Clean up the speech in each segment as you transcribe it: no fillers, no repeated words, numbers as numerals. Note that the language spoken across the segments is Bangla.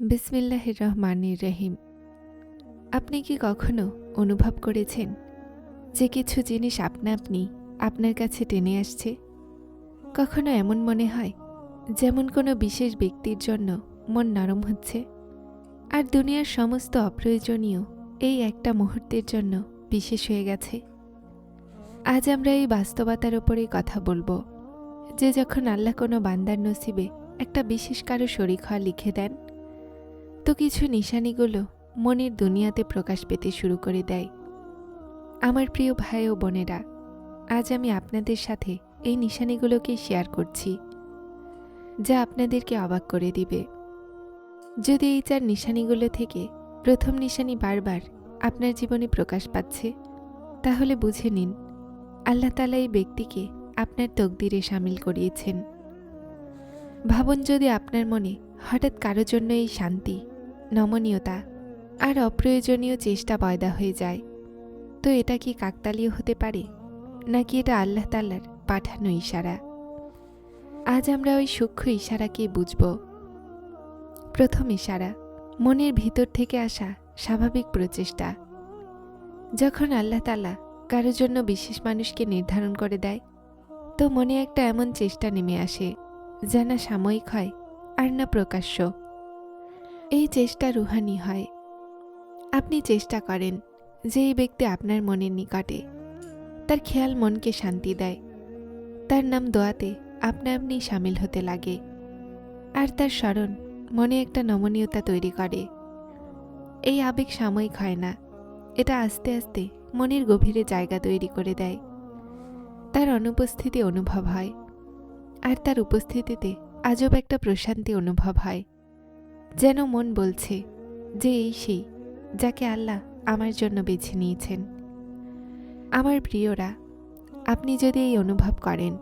বিসমিল্লাহির রহমানির রহিম। আপনি কি কখনো অনুভব করেছেন যে কিছু জিনিস আপনা আপনি আপনার কাছে টেনে আসছে? কখনো এমন মনে হয় যেমন কোনো বিশেষ ব্যক্তির জন্য মন নরম হচ্ছে, আর দুনিয়ার সমস্ত অপ্রয়োজনীয় এই একটা মুহূর্তের জন্য বিশেষ হয়ে গেছে। আজ আমরা এই বাস্তবতার ওপরেই কথা বলবো যে যখন আল্লাহ কোনো বান্দার নসিবে একটা বিশেষ কারো শরীক হওয়া লিখে দেন, তো কিছু নিশানিগুলো মনের দুনিয়াতে প্রকাশ পেতে শুরু করে দেয়। আমার প্রিয় ভাই ও বোনেরা, আজ আমি আপনাদের সাথে এই নিশানিগুলোকে শেয়ার করছি, যা আপনাদেরকে অবাক করে দিবে। যদি এই 4 নিশানিগুলো থেকে প্রথম নিশানি বারবার আপনার জীবনে প্রকাশ পাচ্ছে, তাহলে বুঝে নিন আল্লাহ তাআলা এই ব্যক্তিকে আপনার তকদিরে শামিল করিয়েছেন। ভাবুন, যদি আপনার মনে হঠাৎ কারো জন্য এই শান্তি, নমনীয়তা আর অপ্রয়োজনীয় চেষ্টা পয়দা হয়ে যায়, তো এটা কি কাকতালীয় হতে পারে, নাকি এটা আল্লাহ তাআলার পাঠানো ইশারা? আজ আমরা ওই সূক্ষ্ম ইশারাকেই বুঝব। প্রথম ইশারা, মনের ভিতর থেকে আসা স্বাভাবিক প্রচেষ্টা। যখন আল্লাহ তাআলা কারো জন্য বিশেষ মানুষকে নির্ধারণ করে দেয়, তো মনে একটা এমন চেষ্টা নেমে আসে যা না সাময়িক হয় আর না প্রকাশ্য। এই চেষ্টা রুহানি হয়। আপনি চেষ্টা করেন যে এই ব্যক্তি আপনার মনের নিকটে, তার খেয়াল মনকে শান্তি দেয়, তার নাম দোয়াতে আপনা আপনি শামিল হতে লাগে, আর তার স্মরণ মনে একটা নমনীয়তা তৈরি করে। এই আবেগ সাময়িক হয় না, এটা আস্তে আস্তে মনের গভীরে জায়গা তৈরি করে দেয়। তার অনুপস্থিতি অনুভব হয়, আর তার উপস্থিতিতে আজব একটা প্রশান্তি অনুভব হয়, যেন মন বলছে যে এই সেই যাকে আল্লাহ আমার জন্য বেছে নিয়েছেন। আমার প্রিয়রা, আপনি যদি এই অনুভব করেন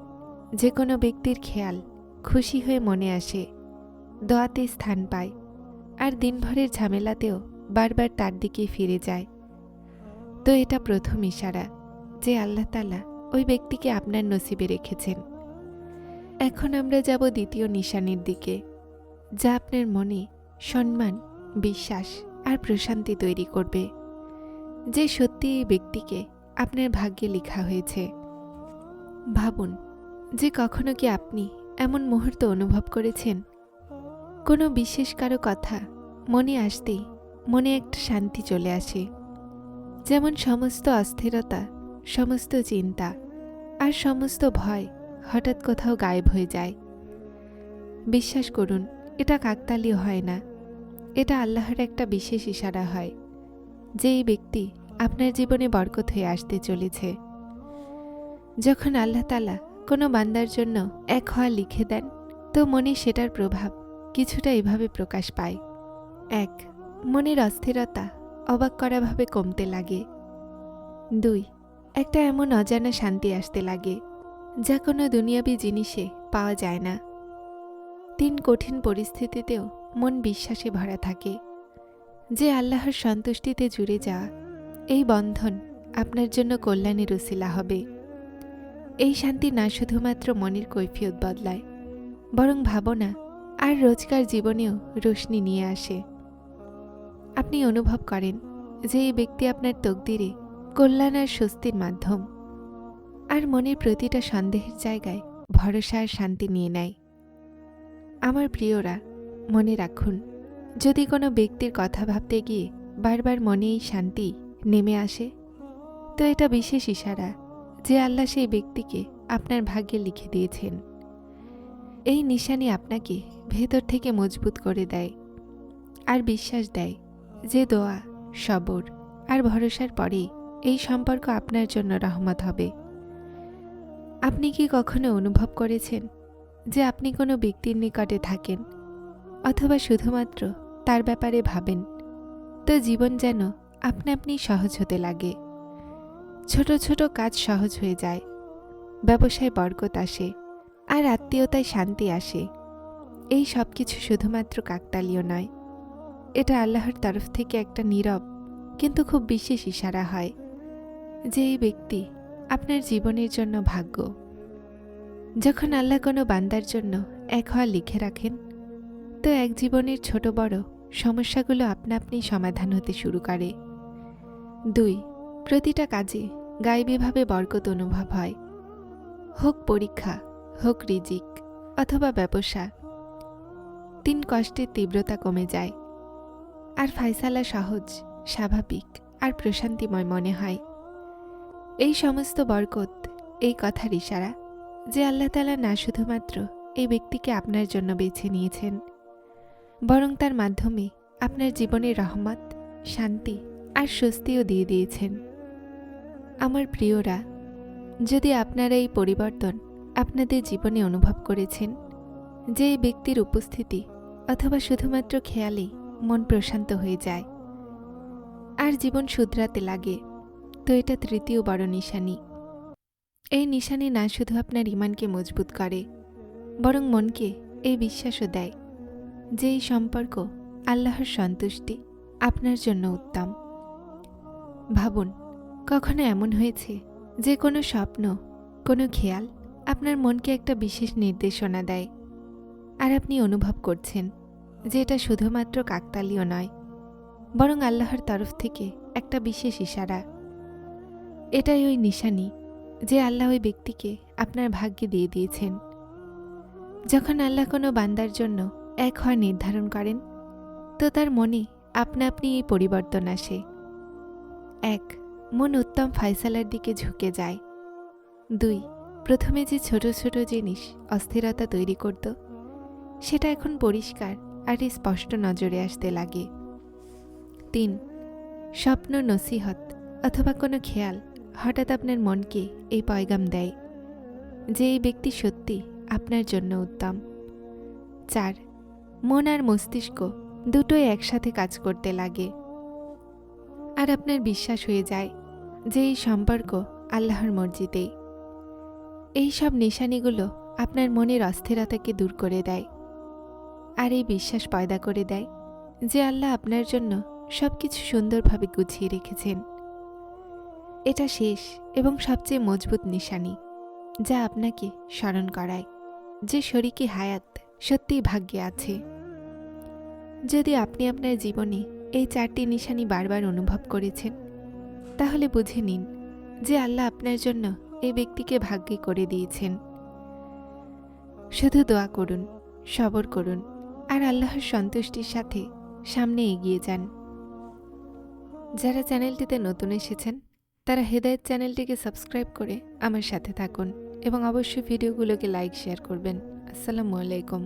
যে কোনো ব্যক্তির খেয়াল খুশি হয়ে মনে আসে, দোয়াতে স্থান পায়, আর দিনভরের ঝামেলাতেও বারবার তার দিকেই ফিরে যায়, তো এটা প্রথম ইশারা যে আল্লাহ তাআলা ওই ব্যক্তিকে আপনার নসিবে রেখেছেন। এখন আমরা যাব দ্বিতীয় নিশানির দিকে, যা আপনার মনে সম্মান, বিশ্বাস আর প্রশান্তি তৈরি করবে, যে সত্যি এই ব্যক্তিকে আপনার ভাগ্যে লেখা হয়েছে। ভাবুন যে কখনো কি আপনি এমন মুহূর্ত অনুভব করেছেন, কোনো বিশেষ কারো কথা মনে আসতেই মনে একটা শান্তি চলে আসে, যেমন সমস্ত অস্থিরতা, সমস্ত চিন্তা আর সমস্ত ভয় হঠাৎ কোথাও গায়েব হয়ে যায়। বিশ্বাস করুন, এটা কাকতালীয় হয় না, এটা আল্লাহর একটা বিশেষ ইশারা হয় যে এই ব্যক্তি আপনার জীবনে বরকত হয়ে আসতে চলেছে। যখন আল্লাহ তাআলা কোনো বান্দার জন্য এক হওয়া লিখে দেন, তো মনে সেটার প্রভাব কিছুটা এভাবে প্রকাশ পায়। 1. মনের অস্থিরতা অবাক করাভাবে কমতে লাগে। 2. একটা এমন অজানা শান্তি আসতে লাগে যা কোনো দুনিয়াবি জিনিসে পাওয়া যায় না। 3. কঠিন পরিস্থিতিতেও মন বিশ্বাসে ভরা থাকে যে আল্লাহর সন্তুষ্টিতে জুড়ে যাওয়া এই বন্ধন আপনার জন্য কল্যাণের উসিলা হবে। এই শান্তি না শুধুমাত্র মনের কৈফিয়ত বদলায়, বরং ভাবনা আর রোজকার জীবনেও রোশনি নিয়ে আসে। আপনি অনুভব করেন যে এই ব্যক্তি আপনার তকদিরে কল্যাণ আর স্বস্তির মাধ্যম, আর মনের প্রতিটা সন্দেহের জায়গায় ভরসা আর শান্তি নিয়ে নেয়। আমার প্রিয়রা, মনে রাখুন, যদি কোনো ব্যক্তির কথা ভাবতে গিয়ে বারবার মনে এই শান্তি নেমে আসে, তো এটা বিশেষ ইশারা যে আল্লাহ সেই ব্যক্তিকে আপনার ভাগ্যে লিখে দিয়েছেন। এই নিশানি আপনাকে ভেতর থেকে মজবুত করে দেয় আর বিশ্বাস দেয় যে দোয়া, সবর আর ভরসার পরেই এই সম্পর্ক আপনার জন্য রহমত হবে। আপনি কি কখনো অনুভব করেছেন যে আপনি কোনো ব্যক্তির নিকটে থাকেন অথবা শুধুমাত্র তার ব্যাপারে ভাবেন, তো জীবন যেন আপনা আপনি সহজ হতে লাগে। ছোট ছোট কাজ সহজ হয়ে যায়, ব্যবসায় বরকত আসে, আর আত্মীয়তায় শান্তি আসে। এই সব কিছু শুধুমাত্র কাকতালীয় নয়, এটা আল্লাহর তরফ থেকে একটা নীরব কিন্তু খুব বিশেষ ইশারা হয় যে এই ব্যক্তি আপনার জীবনের জন্য ভাগ্য। যখন আল্লাহ কোনো বান্দার জন্য এক হওয়া লিখে রাখেন, তো এক জীবনের ছোট বড় সমস্যাগুলো আপনা আপনি সমাধান হতে শুরু করে। 2. প্রতিটা কাজে গায়েবীভাবে বরকত অনুভব হয়, হোক পরীক্ষা, হোক রিজিক অথবা ব্যবসা। 3. কষ্টের তীব্রতা কমে যায়, আর ফায়সালা সহজ, স্বাভাবিক আর প্রশান্তিময় মনে হয়। এই সমস্ত বরকত এই কথার ইশারা যে আল্লাহ তাআলা না শুধুমাত্র এই ব্যক্তিকে আপনার জন্য বেছে নিয়েছেন, বরং তার মাধ্যমে আপনার জীবনে রহমত, শান্তি আর স্বস্তিও দিয়ে দিয়েছেন। আমার প্রিয়রা, যদি আপনারা এই পরিবর্তন আপনাদের জীবনে অনুভব করেছেন, যে এই ব্যক্তির উপস্থিতি অথবা শুধুমাত্র খেয়ালেই মন প্রশান্ত হয়ে যায় আর জীবন শুধরাতে লাগে, তো এটা তৃতীয় বড় নিশানি। এই নিশানি না শুধু আপনার ঈমানকে মজবুত করে, বরং মনকে এই বিশ্বাসও দেয় যে এই সম্পর্ক আল্লাহর সন্তুষ্টি আপনার জন্য উত্তম। ভাবুন, কখনো এমন হয়েছে যে কোনো স্বপ্ন, কোনো খেয়াল আপনার মনকে একটা বিশেষ নির্দেশনা দেয়, আর আপনি অনুভব করছেন যে এটা শুধুমাত্র কাকতালীয় নয়, বরং আল্লাহর তরফ থেকে একটা বিশেষ ইশারা। এটাই ওই নিশানি যে আল্লাহ ওই ব্যক্তিকে আপনার ভাগ্যে দিয়ে দিয়েছেন। যখন আল্লাহ কোনো বান্দার জন্য এক হয় নির্ধারণ করেন, তো তার মনে আপনা আপনি এই পরিবর্তন আসে। 1. মন উত্তম ফায়সালার দিকে ঝুঁকে যায়। 2. প্রথমে যে ছোট ছোট জিনিস অস্থিরতা তৈরি করত, সেটা এখন পরিষ্কার আর স্পষ্ট নজরে আসতে লাগে। 3. স্বপ্ন, নসিহত অথবা কোনো খেয়াল হঠাৎ আপনার মনকে এই পয়গাম দেয় যে এই ব্যক্তি সত্যি আপনার জন্য উত্তম। 4. মন আর মস্তিষ্ক দুটোই একসাথে কাজ করতে লাগে, আর আপনার বিশ্বাস হয়ে যায় যে এই সম্পর্ক আল্লাহর মর্জিতেই। এই সব নিশানিগুলো আপনার মনের অস্থিরতাকে দূর করে দেয়, আর এই বিশ্বাস পয়দা করে দেয় যে আল্লাহ আপনার জন্য সব কিছু সুন্দরভাবে গুছিয়ে রেখেছেন। এটা শেষ এবং সবচেয়ে মজবুত নিশানি, যা আপনাকে স্মরণ করায় যে শরীকি হায়াত সত্যিই ভাগ্যে আছে। যদি আপনি আপনার জীবনে এই 4টি নিশানি বারবার অনুভব করেছেন, তাহলে বুঝে নিন যে আল্লাহ আপনার জন্য এই ব্যক্তিকে ভাগ্যে করে দিয়েছেন। শুধু দোয়া করুন, সবর করুন, আর আল্লাহর সন্তুষ্টির সাথে সামনে এগিয়ে যান। যারা চ্যানেলটিতে নতুন এসেছেন, তারা হেদায়েত চ্যানেলটিকে সাবস্ক্রাইব করে আমার সাথে থাকুন এবং অবশ্যই ভিডিওগুলোকে লাইক, শেয়ার করবেন। আসসালামু আলাইকুম।